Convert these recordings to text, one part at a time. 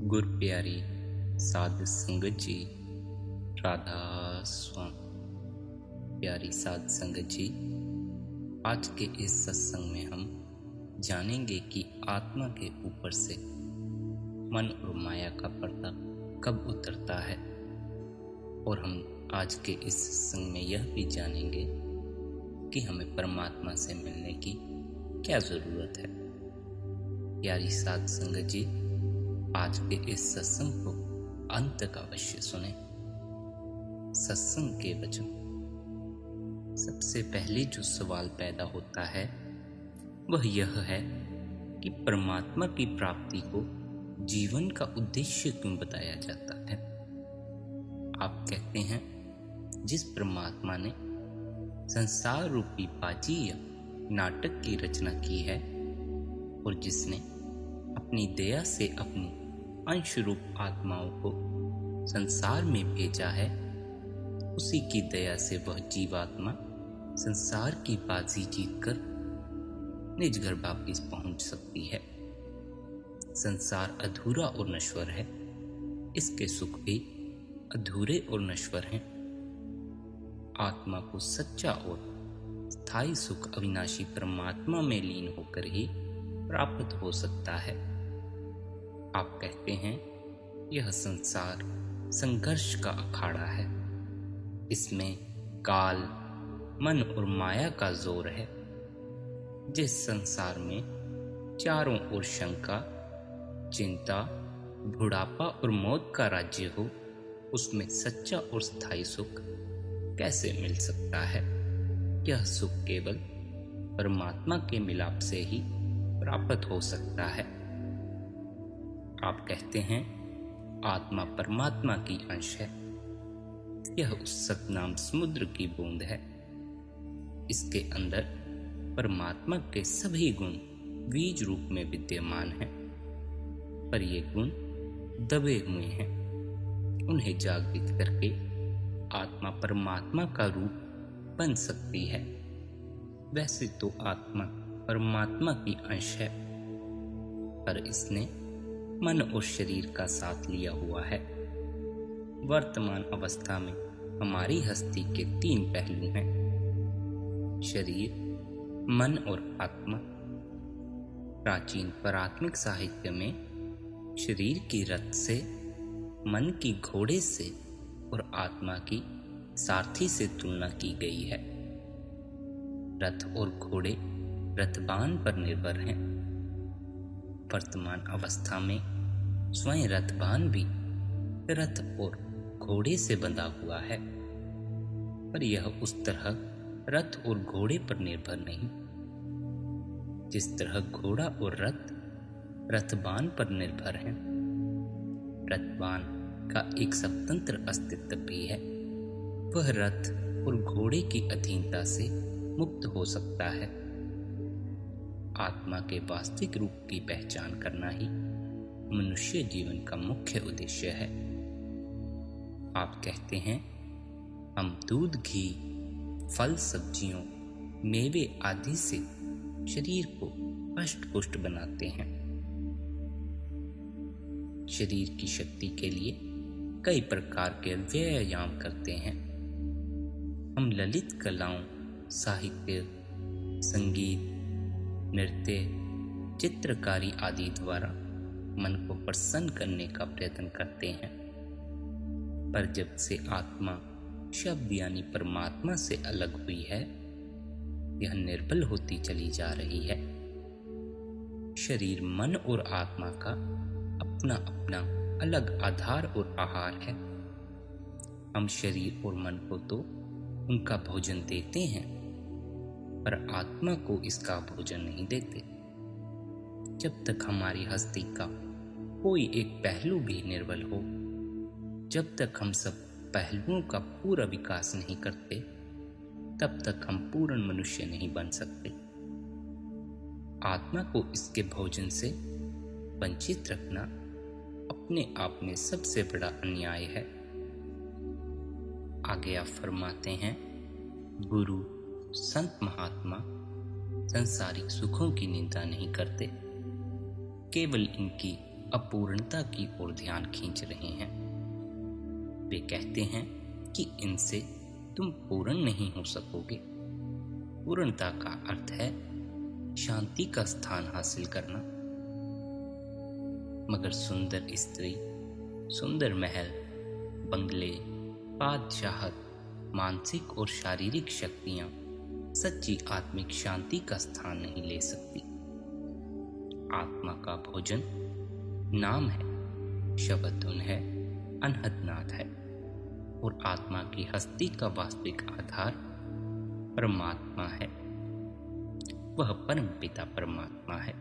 गुर प्यारी साध संगत जी, राधा स्वामी। प्यारी साध संगत जी, आज के इस सत्संग में हम जानेंगे कि आत्मा के ऊपर से मन और माया का पर्दा कब उतरता है, और हम आज के इस सत्संग में यह भी जानेंगे कि हमें परमात्मा से मिलने की क्या जरूरत है। प्यारी साध संगत जी, आज के इस सत्संग को अंत तक अवश्य सुने। सत्संग के वचन। सबसे पहले जो सवाल पैदा होता है वह यह है कि परमात्मा की प्राप्ति को जीवन का उद्देश्य क्यों बताया जाता है। आप कहते हैं, जिस परमात्मा ने संसार रूपी बाजी या नाटक की रचना की है और जिसने अपनी दया से अपनी अंश रूप आत्माओं को संसार में भेजा है, उसी की दया से वह जीवात्मा संसार की बाजी जीतकर निज घर वापिस पहुंच सकती है। संसार अधूरा और नश्वर है, इसके सुख भी अधूरे और नश्वर हैं। आत्मा को सच्चा और स्थायी सुख अविनाशी परमात्मा में लीन होकर ही प्राप्त हो सकता है। आप कहते हैं, यह संसार संघर्ष का अखाड़ा है, इसमें काल, मन और माया का जोर है। जिस संसार में चारों ओर शंका, चिंता, बुढ़ापा और मौत का राज्य हो, उसमें सच्चा और स्थायी सुख कैसे मिल सकता है। यह सुख केवल परमात्मा के मिलाप से ही प्राप्त हो सकता है। आप कहते हैं, आत्मा परमात्मा की अंश है, यह उस सतनाम समुद्र की बूंद है। इसके अंदर परमात्मा के सभी गुण बीज रूप में विद्यमान हैं, पर ये गुण दबे हुए हैं। उन्हें जागृत करके आत्मा परमात्मा का रूप बन सकती है। वैसे तो आत्मा परमात्मा की अंश है, पर इसने मन और शरीर का साथ लिया हुआ है। वर्तमान अवस्था में हमारी हस्ती के 3 पहलू हैं, शरीर, मन और आत्मा। प्राचीन परात्मिक साहित्य में शरीर की रथ से, मन की घोड़े से और आत्मा की सारथी से तुलना की गई है। रथ और घोड़े रथबान पर निर्भर हैं। वर्तमान अवस्था में स्वयं रथबान भी रथ और घोड़े से बंधा हुआ है, पर यह उस तरह रथ और घोड़े पर निर्भर नहीं जिस तरह घोड़ा और रथ रथबान पर निर्भर हैं। रथबान का एक स्वतंत्र अस्तित्व भी है, वह रथ और घोड़े की अधीनता से मुक्त हो सकता है। आत्मा के वास्तविक रूप की पहचान करना ही मनुष्य जीवन का मुख्य उद्देश्य है। आप कहते हैं, हम दूध, घी, फल, सब्जियों, मेवे आदि से शरीर को हष्ट पुष्ट बनाते हैं। शरीर की शक्ति के लिए कई प्रकार के व्यायाम करते हैं। हम ललित कलाओं, साहित्य, संगीत, नृत्य, चित्रकारी आदि द्वारा मन को प्रसन्न करने का प्रयत्न करते हैं, पर जब से आत्मा शब्द यानी परमात्मा से अलग हुई है, यह निर्बल होती चली जा रही है। शरीर, मन और आत्मा का अपना अपना अलग आधार और आहार है। हम शरीर और मन को तो उनका भोजन देते हैं, पर आत्मा को इसका भोजन नहीं देते। जब तक हमारी हस्ती का कोई एक पहलू भी निर्बल हो, जब तक हम सब पहलुओं का पूरा विकास नहीं करते, तब तक हम पूर्ण मनुष्य नहीं बन सकते। आत्मा को इसके भोजन से वंचित रखना अपने आप में सबसे बड़ा अन्याय है। आगे आप फरमाते हैं, गुरु, संत, महात्मा सांसारिक सुखों की निंदा नहीं करते, केवल इनकी अपूर्णता की ओर ध्यान खींच रहे हैं। वे कहते हैं कि इनसे तुम पूर्ण नहीं हो सकोगे। पूर्णता का अर्थ है शांति का स्थान हासिल करना। मगर सुंदर स्त्री, सुंदर महल, बंगले, बादशाहत, मानसिक और शारीरिक शक्तियां सच्ची आत्मिक शांति का स्थान नहीं ले सकती। आत्मा का भोजन नाम है, शब्द धुन है, अनहद नाद है, और आत्मा की हस्ती का वास्तविक आधार परमात्मा है। वह परम पिता परमात्मा है।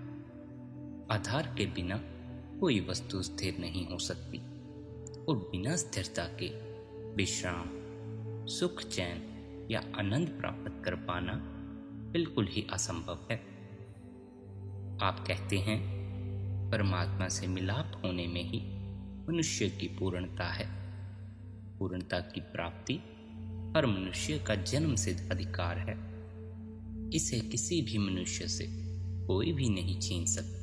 आधार के बिना कोई वस्तु स्थिर नहीं हो सकती, और बिना स्थिरता के विश्राम, सुख, चैन या आनंद प्राप्त कर पाना बिल्कुल ही असंभव है। आप कहते हैं परमात्मा से मिलाप होने में ही मनुष्य की पूर्णता है। पूर्णता की प्राप्ति हर मनुष्य का जन्म सिद्ध अधिकार है। इसे किसी भी मनुष्य से कोई भी नहीं छीन सकता,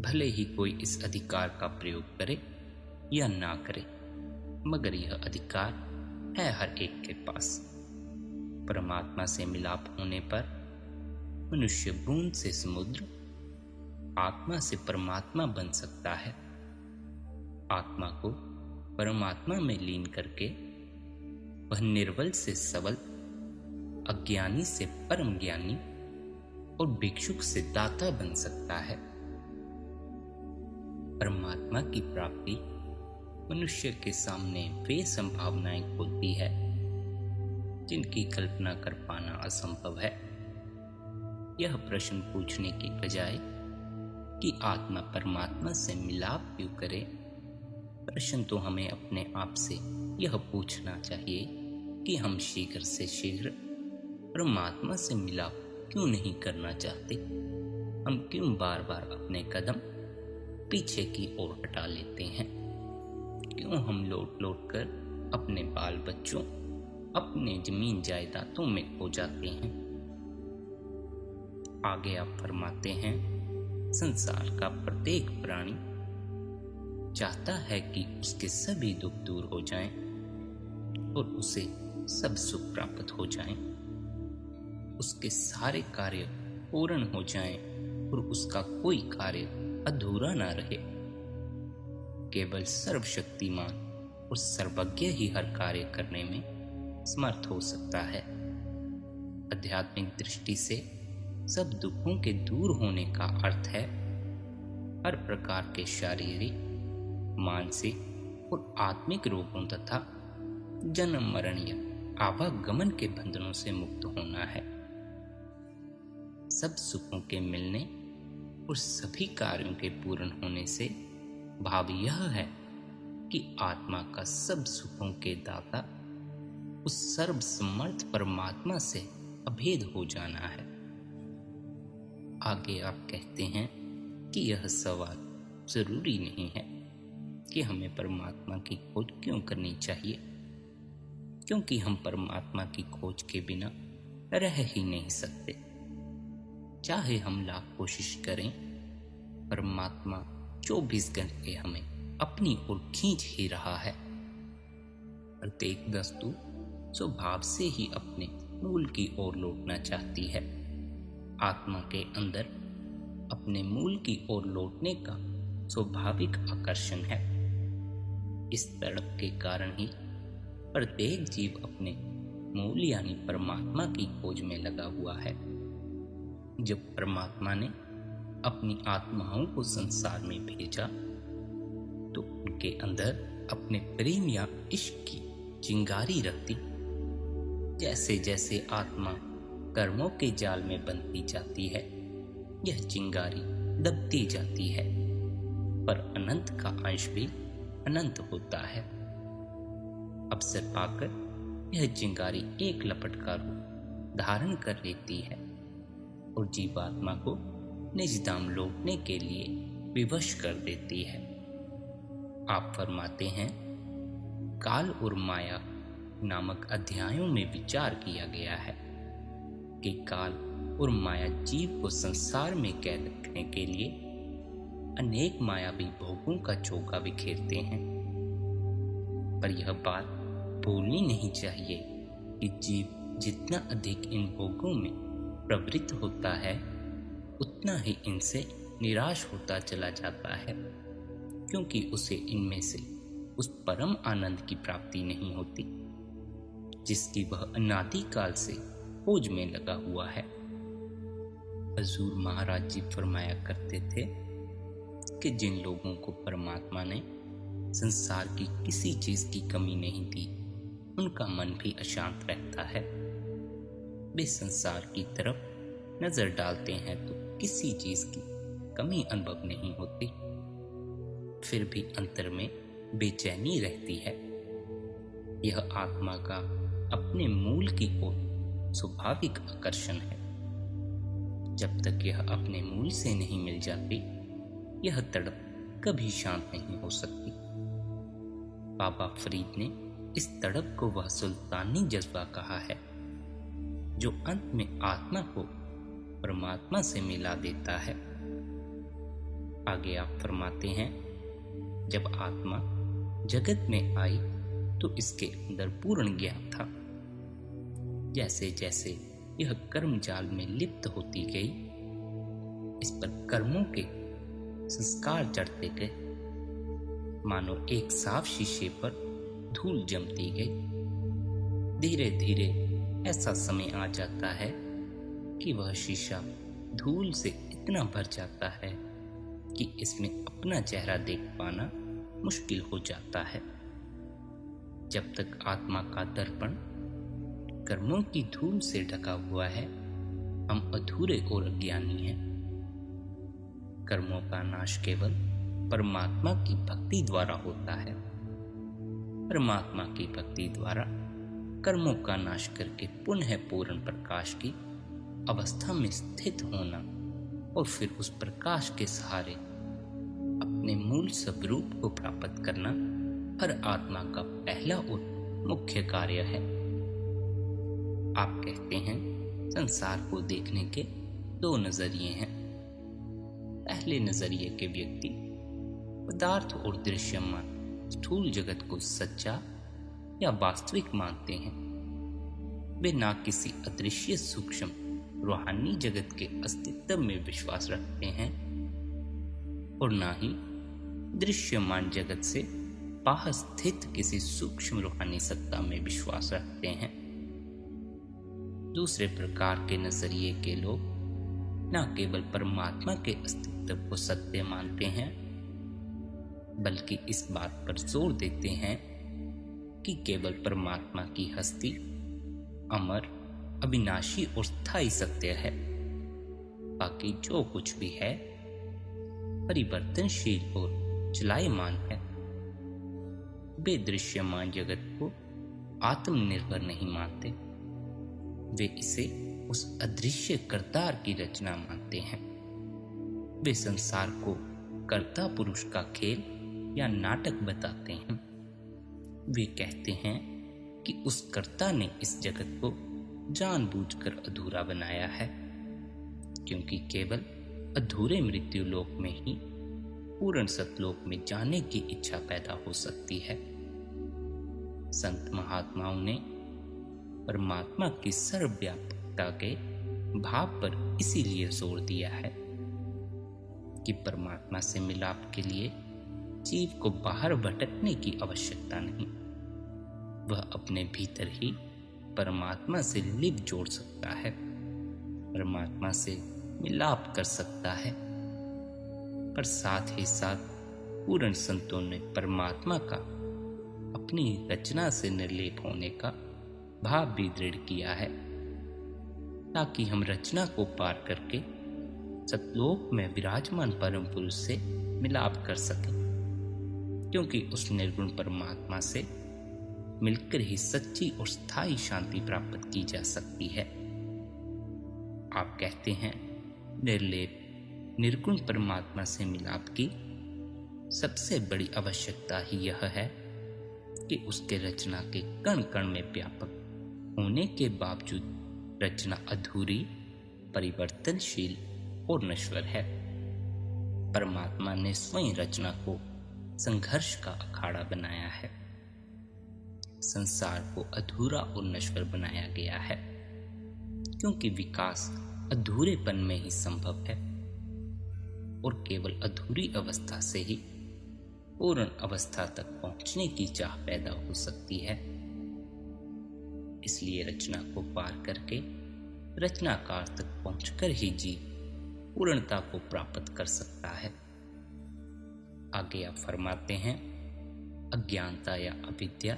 भले ही कोई इस अधिकार का प्रयोग करे या ना करे, मगर यह अधिकार है हर एक के पास। परमात्मा से मिलाप होने पर मनुष्य बूंद से समुद्र, आत्मा से परमात्मा बन सकता है। आत्मा को परमात्मा में लीन करके वह निर्बल से सबल, अज्ञानी से परम ज्ञानी और भिक्षुक से दाता बन सकता है। परमात्मा की प्राप्ति मनुष्य के सामने वे संभावनाएं खोलती है जिनकी कल्पना कर पाना असंभव है। यह प्रश्न पूछने की बजाय कि आत्मा परमात्मा से मिलाप क्यों करे, प्रश्न तो हमें अपने आप से यह पूछना चाहिए कि हम शीघ्र से शीघ्र परमात्मा से मिलाप क्यों नहीं करना चाहते। हम क्यों बार बार अपने कदम पीछे की ओर हटा लेते हैं। क्यों हम लौट लौट कर अपने बाल बच्चों, अपने जमीन जायदादों में खो जाते हैं। आगे आप फरमाते हैं, संसार का प्रत्येक प्राणी चाहता है कि उसके सभी दुख दूर हो जाएं और उसे सब सुख प्राप्त हो जाएं, उसके सारे कार्य पूर्ण हो जाएं और उसका कोई कार्य अधूरा ना रहे। केवल सर्वशक्तिमान और सर्वज्ञ ही हर कार्य करने में समर्थ हो सकता है। आध्यात्मिक दृष्टि से सब दुखों के दूर होने का अर्थ है हर प्रकार के शारीरिक, मानसिक और आत्मिक रोगों तथा जन्म मरण या आवागमन के बंधनों से मुक्त होना है। सब सुखों के मिलने और सभी कार्यों के पूर्ण होने से भाव यह है कि आत्मा का सब सुखों के दाता उस सर्वसमर्थ परमात्मा से अभेद हो जाना है। आगे आप कहते हैं कि यह सवाल जरूरी नहीं है कि हमें परमात्मा की खोज क्यों करनी चाहिए, क्योंकि हम परमात्मा की खोज के बिना रह ही नहीं सकते। चाहे हम लाख कोशिश करें, परमात्मा 24 घंटे हमें अपनी ओर खींच ही रहा है। प्रत्येक वस्तु स्वभाव से ही अपने मूल की ओर लौटना चाहती है। आत्मा के अंदर अपने मूल की ओर लौटने का स्वाभाविक आकर्षण है। इस तड़प के कारण ही प्रत्येक जीव अपने मूल यानी परमात्मा की खोज में लगा हुआ है। जब परमात्मा ने अपनी आत्माओं को संसार में भेजा तो उनके अंदर अपने प्रेम या इश्क की चिंगारी रख दी। जैसे जैसे आत्मा कर्मों के जाल में बंधती जाती है, यह चिंगारी दबती जाती है, पर अनंत का अंश भी अनंत होता है। अवसर पाकर यह चिंगारी एक लपट का रूप धारण कर लेती है और जीवात्मा को निज धाम लौटने के लिए विवश कर देती है। आप फरमाते हैं, काल और माया नामक अध्यायों में विचार किया गया है कि काल और माया जीव को संसार में कैद रखने के लिए अनेक मायावी भोगों का चोगा बिखेरते हैं। पर यह बात भूलनी नहीं चाहिए कि जीव जितना अधिक इन भोगों में प्रवृत्त होता है, उतना ही इनसे निराश होता चला जाता है, क्योंकि उसे इनमें से उस परम आनंद की प्राप्ति नहीं होती जिसकी वह अनादिकाल से खोज में लगा हुआ है। हजूर महाराज जी फरमाया करते थे कि जिन लोगों को परमात्मा ने संसार की किसी चीज की कमी नहीं दी, उनका मन भी अशांत रहता है। वे संसार की तरफ नजर डालते हैं तो किसी चीज की कमी अनुभव नहीं होती, फिर भी अंतर में बेचैनी रहती है। यह आत्मा का अपने मूल की ओर स्वाभाविक आकर्षण है। जब तक यह अपने मूल से नहीं मिल जाती, यह तड़प कभी शांत नहीं हो सकती। बाबा फरीद ने इस तड़प को वह सुल्तानी जज्बा कहा है जो अंत में आत्मा को परमात्मा से मिला देता है। आगे आप फरमाते हैं, जब आत्मा जगत में आई तो इसके अंदर पूर्ण ज्ञान था। जैसे जैसे यह कर्म जाल में लिप्त होती गई, इस पर कर्मों के संस्कार चढ़ते गए, मानो एक साफ शीशे पर धूल जमती गई। धीरे धीरे ऐसा समय आ जाता है कि वह शीशा धूल से इतना भर जाता है कि इसमें अपना चेहरा देख पाना मुश्किल हो जाता है। जब तक आत्मा का दर्पण कर्मों की धूल से ढका हुआ है, हम अधूरे और अज्ञानी हैं। कर्मों का नाश केवल परमात्मा की भक्ति द्वारा होता है। परमात्मा की भक्ति द्वारा कर्मों का नाश करके पुनः पूर्ण प्रकाश की अवस्था में स्थित होना और फिर उस प्रकाश के सहारे अपने मूल स्वरूप को प्राप्त करना हर आत्मा का पहला और मुख्य कार्य है। आप कहते हैं, संसार को देखने के दो नजरिए हैं। पहले नजरिए के व्यक्ति पदार्थ और दृश्यमान स्थूल जगत को सच्चा या वास्तविक मानते हैं। वे ना किसी अदृश्य सूक्ष्म रूहानी जगत के अस्तित्व में विश्वास रखते हैं और ना ही दृश्यमान जगत से बाहर स्थित किसी सूक्ष्म रूहानी सत्ता में विश्वास रखते हैं। दूसरे प्रकार के नजरिए के लोग न केवल परमात्मा के अस्तित्व को सत्य मानते हैं, बल्कि इस बात पर जोर देते हैं कि केवल परमात्मा की हस्ती अमर, अविनाशी और स्थायी सत्य है। बाकी जो कुछ भी है परिवर्तनशील और चलायमान है। वे दृश्यमान जगत को आत्मनिर्भर नहीं मानते, वे इसे उस अदृश्य करतार की रचना मानते हैं। वे संसार को कर्ता पुरुष का खेल या नाटक बताते हैं। वे कहते हैं कि उस कर्ता ने इस जगत को जानबूझकर अधूरा बनाया है, क्योंकि केवल अधूरे मृत्यु लोक में ही पूर्ण सतलोक में जाने की इच्छा पैदा हो सकती है। संत महात्माओं ने परमात्मा की सर्वव्यापकता के भाव पर इसीलिए जोर दिया है कि परमात्मा से मिलाप के लिए जीव को बाहर भटकने की आवश्यकता नहीं। वह अपने भीतर ही परमात्मा से लिप जोड़ सकता है, परमात्मा से मिलाप कर सकता है। पर साथ ही साथ पूर्ण संतों ने परमात्मा का अपनी रचना से निर्लेप होने का भाव भी दृढ़ किया है, ताकि हम रचना को पार करके सतलोक में विराजमान परम पुरुष से मिलाप कर सकें, क्योंकि उस निर्गुण परमात्मा से मिलकर ही सच्ची और स्थायी शांति प्राप्त की जा सकती है। आप कहते हैं, निर्लेप निर्गुण परमात्मा से मिलाप की सबसे बड़ी आवश्यकता ही यह है कि उसके रचना के कण कण में व्यापक होने के बावजूद रचना अधूरी, परिवर्तनशील और नश्वर है। परमात्मा ने स्वयं रचना को संघर्ष का अखाड़ा बनाया है। संसार को अधूरा और नश्वर बनाया गया है, क्योंकि विकास अधूरेपन में ही संभव है और केवल अधूरी अवस्था से ही पूर्ण अवस्था तक पहुंचने की चाह पैदा हो सकती है। इसलिए रचना को पार करके रचनाकार तक पहुंचकर ही जीव पूर्णता को प्राप्त कर सकता है। आगे आप फरमाते हैं, अज्ञानता या अविद्या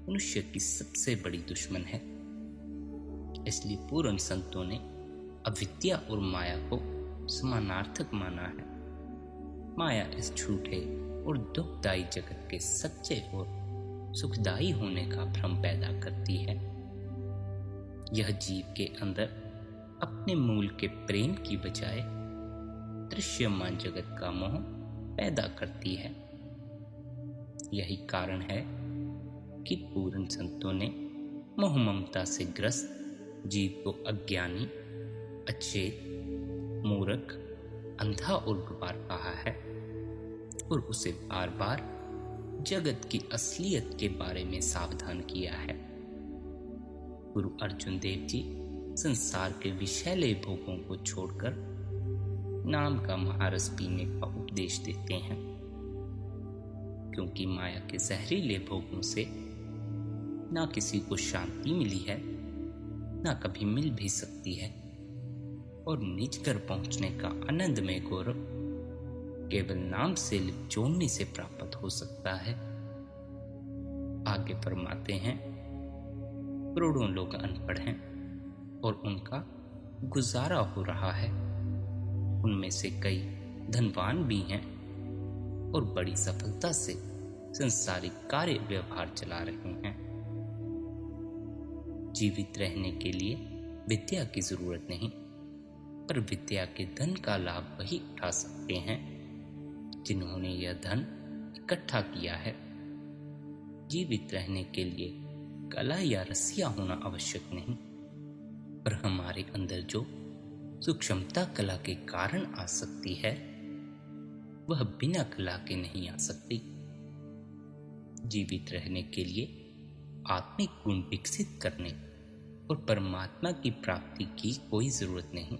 मनुष्य की सबसे बड़ी दुश्मन है। इसलिए पूर्ण संतों ने अविद्या और माया को समानार्थक माना है। माया इस झूठे और दुखदायी जगत के सच्चे और सुखदायी होने का भ्रम पैदा करती है। यह जीव के अंदर अपने मूल के प्रेम की बजाय दृश्यमान जगत का मोह पैदा करती है। यही कारण है कि पूर्ण संतों ने मोह ममता से ग्रस्त जीव को अज्ञानी, अचेत, मूर्ख, अंधा और गुबार कहा है और उसे बार बार जगत की असलियत के बारे में सावधान किया है। गुरु अर्जुन देव जी संसार के विषैले भोगों को छोड़कर नाम का महारस पीने का उपदेश देते हैं, क्योंकि माया के जहरीले भोगों से ना किसी को शांति मिली है, ना कभी मिल भी सकती है, और निज कर पहुंचने का आनंदमय गौरव केवल नाम से लिप जोड़ने से प्राप्त हो सकता है। आगे फरमाते हैं, करोड़ों लोग अनपढ़ हैं और उनका गुजारा हो रहा है। उनमें से कई धनवान भी हैं और बड़ी सफलता से संसारिक कार्य व्यवहार चला रहे हैं। जीवित रहने के लिए विद्या की जरूरत नहीं, पर विद्या के धन का लाभ वही उठा सकते हैं जिन्होंने यह धन इकट्ठा किया है। जीवित रहने के लिए कला या रसिया होना आवश्यक नहीं, पर हमारे अंदर जो सूक्ष्मता कला के कारण आ सकती है, वह बिना कला के नहीं आ सकती। जीवित रहने के लिए आत्मिक गुण विकसित करने और परमात्मा की प्राप्ति की कोई जरूरत नहीं,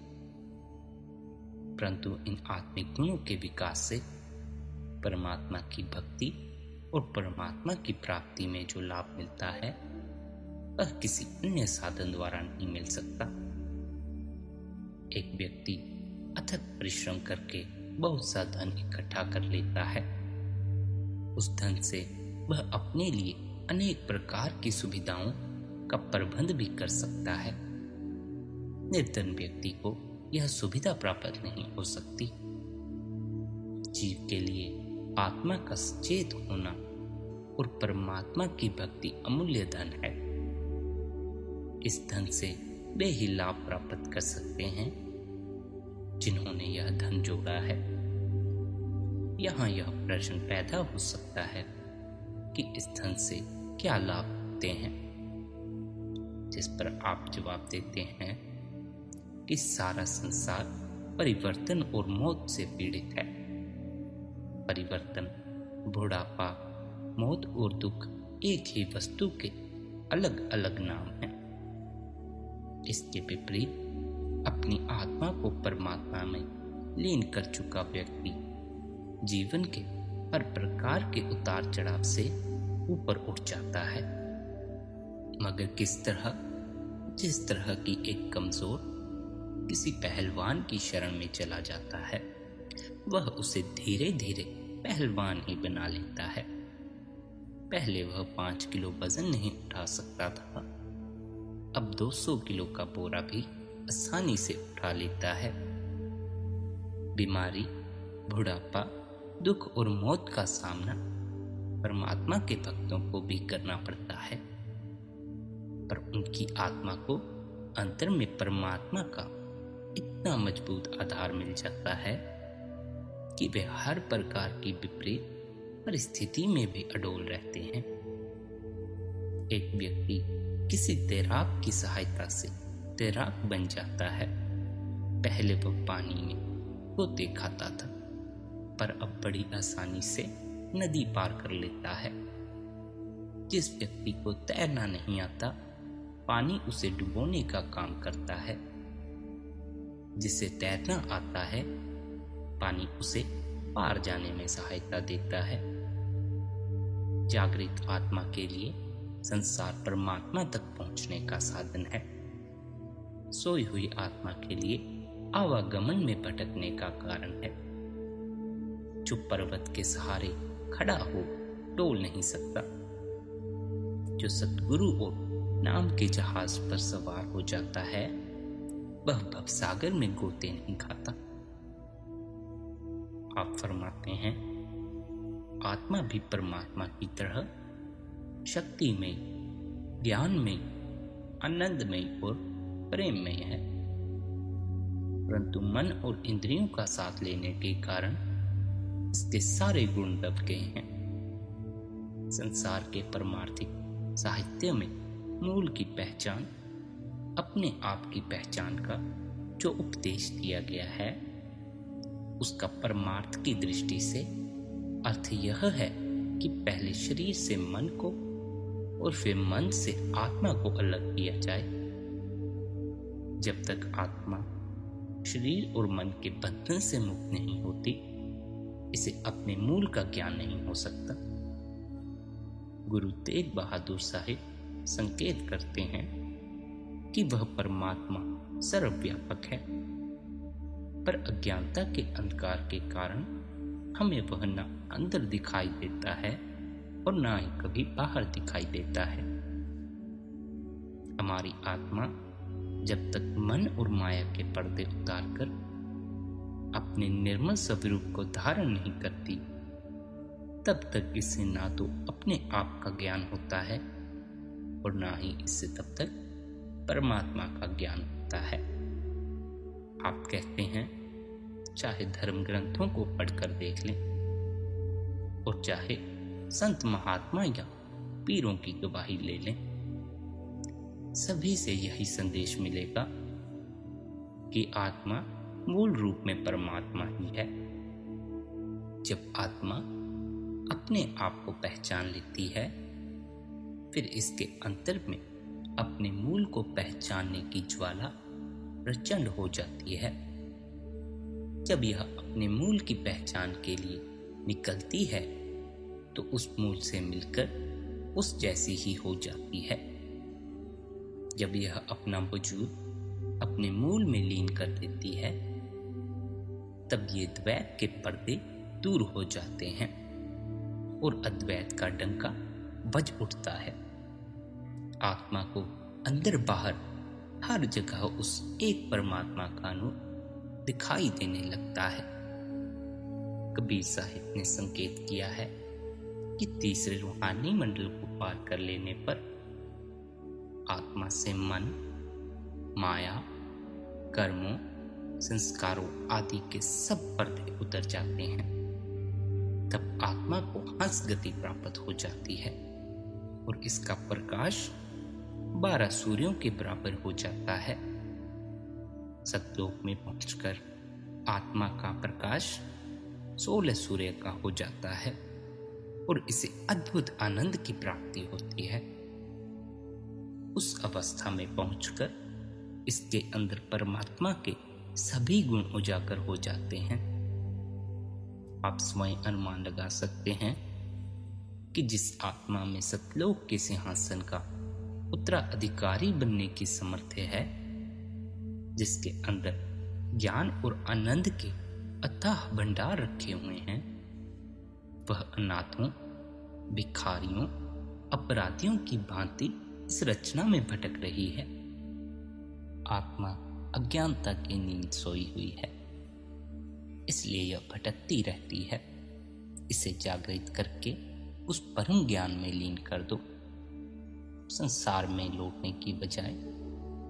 परंतु इन आत्मिक गुणों के विकास से परमात्मा की भक्ति और परमात्मा की प्राप्ति में जो लाभ मिलता है, वह किसी अन्य साधन द्वारा नहीं मिल सकता। एक व्यक्ति अथक परिश्रम करके बहुत सा धन इकट्ठा कर लेता है। उस धन से वह अपने लिए अनेक प्रकार की सुविधाओं का प्रबंध भी कर सकता है। निर्धन व्यक्ति को यह सुविधा प्राप्त नहीं हो सकती। जीव के लिए आत्मा का सचेत होना और परमात्मा की भक्ति अमूल्य धन है। इस धन से वे ही लाभ प्राप्त कर सकते हैं जिन्होंने यह धन जोड़ा है। यहाँ यह प्रश्न पैदा हो सकता है कि इस धन से क्या लाभ होते हैं, जिस पर आप जवाब देते हैं कि सारा संसार परिवर्तन और मौत से पीड़ित है। परिवर्तन, बुढ़ापा, मौत और दुख एक ही वस्तु के अलग अलग नाम हैं। इसके विपरीत अपनी आत्मा को परमात्मा में लीन कर चुका व्यक्ति जीवन के हर प्रकार के उतार चढ़ाव से ऊपर उठ जाता है। मगर किस तरह? जिस तरह की एक कमजोर किसी पहलवान की शरण में चला जाता है, वह उसे धीरे धीरे पहलवान ही बना लेता है। पहले वह 5 किलो वजन नहीं उठा सकता था, अब 200 किलो का बोरा भी आसानी से उठा लेता है। बीमारी, बुढ़ापा, दुख और मौत का सामना परमात्मा के भक्तों को भी करना पड़ता है, पर उनकी आत्मा को अंतर में परमात्मा का इतना मजबूत आधार मिल जाता है कि वे हर प्रकार की विपरीत परिस्थिति में भी अडोल रहते हैं। एक व्यक्ति किसी तैराक की सहायता से तैराक बन जाता है। पहले वह पानी में गोते खाता था, पर अब बड़ी आसानी से नदी पार कर लेता है। जिस व्यक्ति को तैरना नहीं आता, पानी उसे डुबोने का काम करता है। जिसे तैरना आता है, पानी उसे पार जाने में सहायता देता है। जागृत आत्मा के लिए संसार परमात्मा तक पहुंचने का साधन है। सोई हुई आत्मा के लिए आवागमन में भटकने का कारण है। जो पर्वत के सहारे खड़ा हो डोल नहीं सकता, जो सतगुरु और नाम के जहाज पर सवार हो जाता है, वह भवसागर में गोते नहीं खाता। आप फरमाते हैं, आत्मा भी परमात्मा की तरह शक्ति में, ज्ञान में, आनंदमय और प्रेममय है, परंतु मन और इंद्रियों का साथ लेने के कारण इसके सारे गुण दब गए हैं। संसार के परमार्थिक साहित्य में मूल की पहचान, अपने आप की पहचान का जो उपदेश दिया गया है, उसका परमार्थ की दृष्टि से अर्थ यह है कि पहले शरीर से मन को और फिर मन से आत्मा को अलग किया जाए। जब तक आत्मा शरीर और मन के बंधन से मुक्त नहीं होती, इसे अपने मूल का ज्ञान नहीं हो सकता। गुरु तेग बहादुर साहिब संकेत करते हैं कि वह परमात्मा सर्वव्यापक है, पर अज्ञानता के अंधकार के कारण हमें वह न अंदर दिखाई देता है और ना ही कभी बाहर दिखाई देता है। हमारी आत्मा जब तक मन और माया के पर्दे उतारकर अपने निर्मल स्वरूप को धारण नहीं करती, तब तक इससे ना तो अपने आप का ज्ञान होता है और ना ही इससे तब तक परमात्मा का ज्ञान होता है। आप कहते हैं, चाहे धर्म ग्रंथों को पढ़कर देख लें और चाहे संत महात्मा या पीरों की गवाही ले लें, सभी से यही संदेश मिलेगा कि आत्मा मूल रूप में परमात्मा ही है। जब आत्मा अपने आप को पहचान लेती है, फिर इसके अंतर में अपने मूल को पहचानने की ज्वाला प्रचंड हो जाती है। जब यह अपने मूल की पहचान के लिए निकलती है, तो उस मूल से मिलकर उस जैसी ही हो जाती है। जब यह अपना वजूद अपने मूल में लीन कर देती है, तब ये द्वैत के पर्दे दूर हो जाते हैं और अद्वैत का डंका बज उठता है। आत्मा को अंदर बाहर हर जगह उस एक परमात्मा का नूर दिखाई देने लगता है। कबीर साहिब ने संकेत किया है कि तीसरे रूहानी मंडल को पार कर लेने पर आत्मा से मन, माया, कर्मों, संस्कारों आदि के सब पर्दे उतर जाते हैं। तब आत्मा को हंस गति प्राप्त हो जाती है और इसका प्रकाश 12 सूर्यों के बराबर हो जाता है। सतलोक में पहुंचकर आत्मा का प्रकाश 16 सूर्य का हो जाता है और इसे अद्भुत आनंद की प्राप्ति होती है। उस अवस्था में पहुंचकर इसके अंदर परमात्मा के सभी गुण उजागर हो जाते हैं। आप स्वयं अनुमान लगा सकते हैं कि जिस आत्मा में सतलोक के सिंहासन का उत्तराधिकारी बनने की सामर्थ्य है, जिसके अंदर ज्ञान और आनंद के अथाह भंडार रखे हुए हैं, वह अनाथों, भिखारियों, अपराधियों की भांति इस रचना में भटक रही है। आत्मा अज्ञानता की नींद सोई हुई है, इसलिए यह भटकती रहती है। इसे जागृत करके उस परम ज्ञान में लीन कर दो। संसार में लौटने की बजाय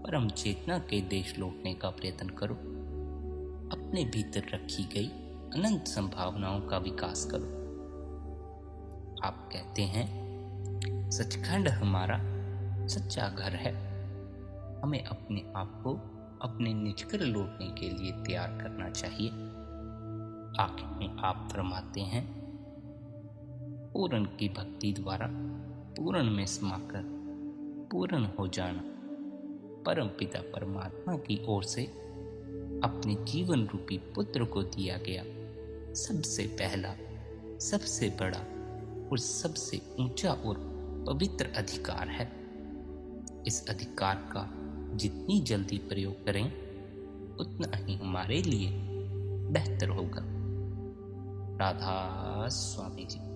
परम चेतना के देश लौटने का प्रयत्न करो। अपने भीतर रखी गई अनंत संभावनाओं का विकास करो। आप कहते हैं, सचखंड हमारा सच्चा घर है। हमें अपने आप को अपने निज घर लौटने के लिए तैयार करना चाहिए। आखिर में आप फरमाते हैं, पूर्ण की भक्ति द्वारा पूर्ण में समाकर पूर्ण हो जाना परम पिता परमात्मा की ओर से अपने जीवन रूपी पुत्र को दिया गया सबसे पहला, सबसे बड़ा और सबसे ऊंचा और पवित्र अधिकार है। इस अधिकार का जितनी जल्दी प्रयोग करें उतना ही हमारे लिए बेहतर होगा। राधा स्वामी जी।